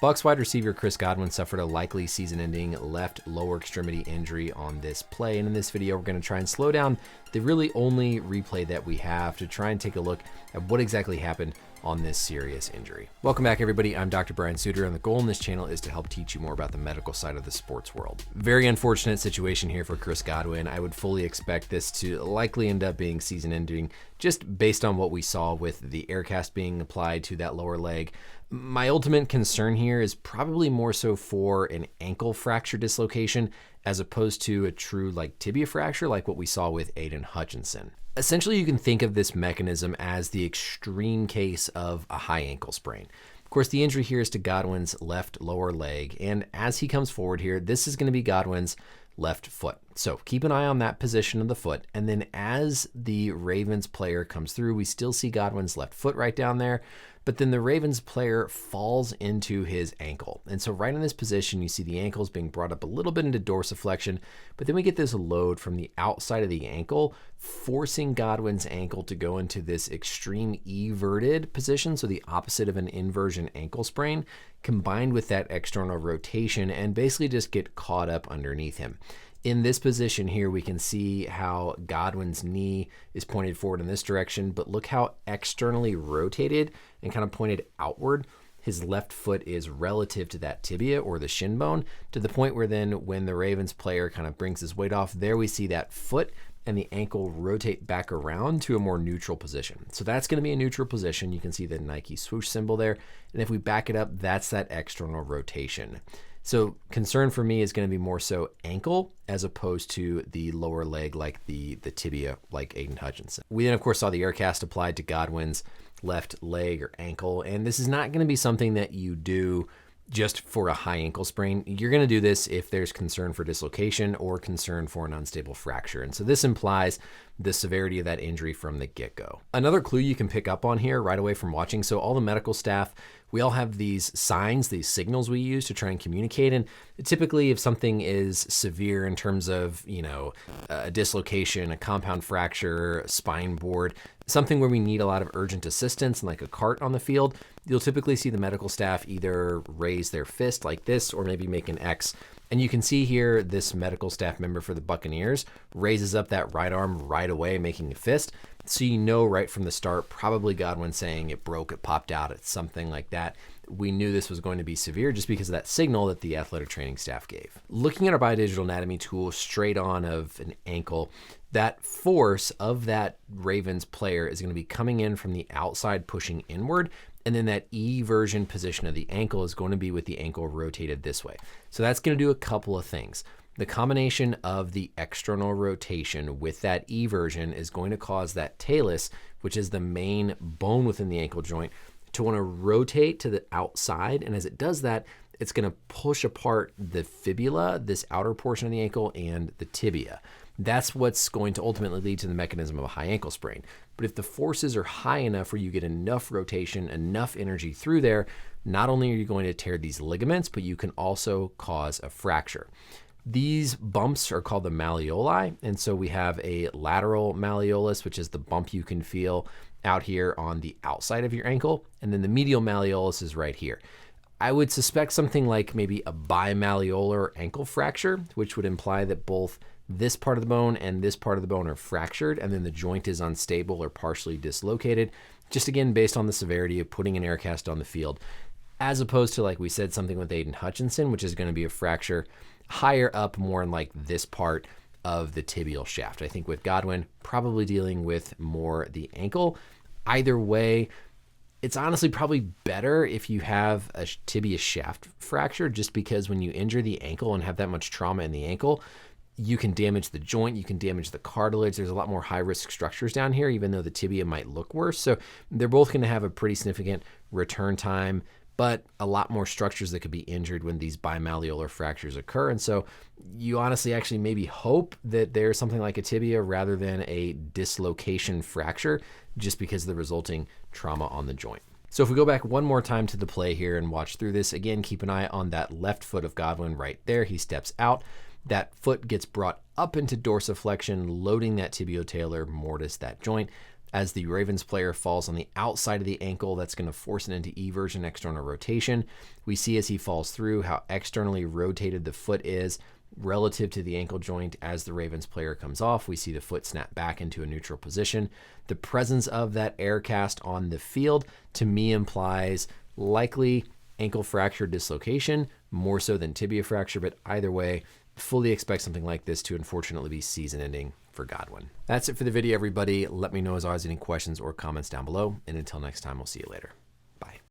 Bucs wide receiver Chris Godwin suffered a likely season-ending left lower extremity injury on this play, and in this video we're going to try and slow down the really only replay that we have to try and take a look at what exactly happened on this serious injury. Welcome back, everybody. I'm Dr. Brian Sutterer, and the goal in this channel is to help teach you more about the medical side of the sports world. Very unfortunate situation here for Chris Godwin. I would fully expect this to likely end up being season-ending just based on what we saw with the air cast being applied to that lower leg. My ultimate concern here is probably more so for an ankle fracture dislocation as opposed to a true tibia fracture like what we saw with Aiden Hutchinson. Essentially, you can think of this mechanism as the extreme case of a high ankle sprain. Of course, the injury here is to Godwin's left lower leg, and as he comes forward here, this is going to be Godwin's left foot. So keep an eye on that position of the foot, and then as the Ravens player comes through, we still see Godwin's left foot right down there, but then the Ravens player falls into his ankle. And so right in this position, you see the ankles being brought up a little bit into dorsiflexion, but then we get this load from the outside of the ankle, forcing Godwin's ankle to go into this extreme everted position, so the opposite of an inversion ankle sprain, combined with that external rotation and basically just get caught up underneath him. In this position here, we can see how Godwin's knee is pointed forward in this direction, but look how externally rotated and kind of pointed outward his left foot is relative to that tibia or the shin bone, to the point where then when the Ravens player kind of brings his weight off, there we see that foot and the ankle rotate back around to a more neutral position. So that's going to be a neutral position. You can see the Nike swoosh symbol there. And if we back it up, that's that external rotation. So concern for me is going to be more so ankle as opposed to the lower leg like the tibia like Aiden Hutchinson. We then of course saw the air cast applied to Godwin's left leg or ankle, and this is not going to be something that you do just for a high ankle sprain. You're going to do this if there's concern for dislocation or concern for an unstable fracture. And so this implies the severity of that injury from the get-go. Another clue you can pick up on here right away from watching, so all the medical staff, we all have these signs, these signals we use to try and communicate. And typically if something is severe in terms of, a dislocation, a compound fracture, a spine board, something where we need a lot of urgent assistance like a cart on the field, you'll typically see the medical staff either raise their fist like this or maybe make an X. And you can see here this medical staff member for the Buccaneers raises up that right arm right away, making a fist. So you know right from the start, probably Godwin saying it broke, it popped out, it's something like that. We knew this was going to be severe just because of that signal that the athletic training staff gave. Looking at our biodigital anatomy tool straight on of an ankle, that force of that Ravens player is going to be coming in from the outside, pushing inward. And then that eversion position of the ankle is going to be with the ankle rotated this way. So that's going to do a couple of things. The combination of the external rotation with that eversion is going to cause that talus, which is the main bone within the ankle joint, to want to rotate to the outside. And as it does that, it's going to push apart the fibula, this outer portion of the ankle, and the tibia. That's what's going to ultimately lead to the mechanism of a high ankle sprain. But if the forces are high enough where you get enough rotation, enough energy through there, not only are you going to tear these ligaments, but you can also cause a fracture. These bumps are called the malleoli, and so we have a lateral malleolus, which is the bump you can feel out here on the outside of your ankle, and then the medial malleolus is right here. I would suspect something like maybe a bimalleolar ankle fracture, which would imply that both this part of the bone and this part of the bone are fractured, and then the joint is unstable or partially dislocated, just again based on the severity of putting an air cast on the field, as opposed to, like we said, something with Aiden Hutchinson, which is going to be a fracture higher up, more in like this part of the tibial shaft. I think with Godwin, probably dealing with more the ankle. Either way, it's honestly probably better if you have a tibia shaft fracture, just because when you injure the ankle and have that much trauma in the ankle, you can damage the joint, you can damage the cartilage. There's a lot more high-risk structures down here, even though the tibia might look worse. So they're both going to have a pretty significant return time, but a lot more structures that could be injured when these bimalleolar fractures occur. And so you honestly actually maybe hope that there's something like a tibia rather than a dislocation fracture, just because of the resulting trauma on the joint. So if we go back one more time to the play here and watch through this, again, keep an eye on that left foot of Godwin right there. He steps out. That foot gets brought up into dorsiflexion, loading that tibiotalar mortise, that joint. as the Ravens player falls on the outside of the ankle. That's going to force it into eversion, external rotation. We see as he falls through how externally rotated the foot is relative to the ankle joint. As the Ravens player comes off, we see the foot snap back into a neutral position. The presence of that air cast on the field to me implies likely ankle fracture dislocation, more so than tibia fracture, but either way, fully expect something like this to unfortunately be season ending for Godwin. That's it for the video, everybody. Let me know as always any questions or comments down below, and until next time, we'll see you later. Bye.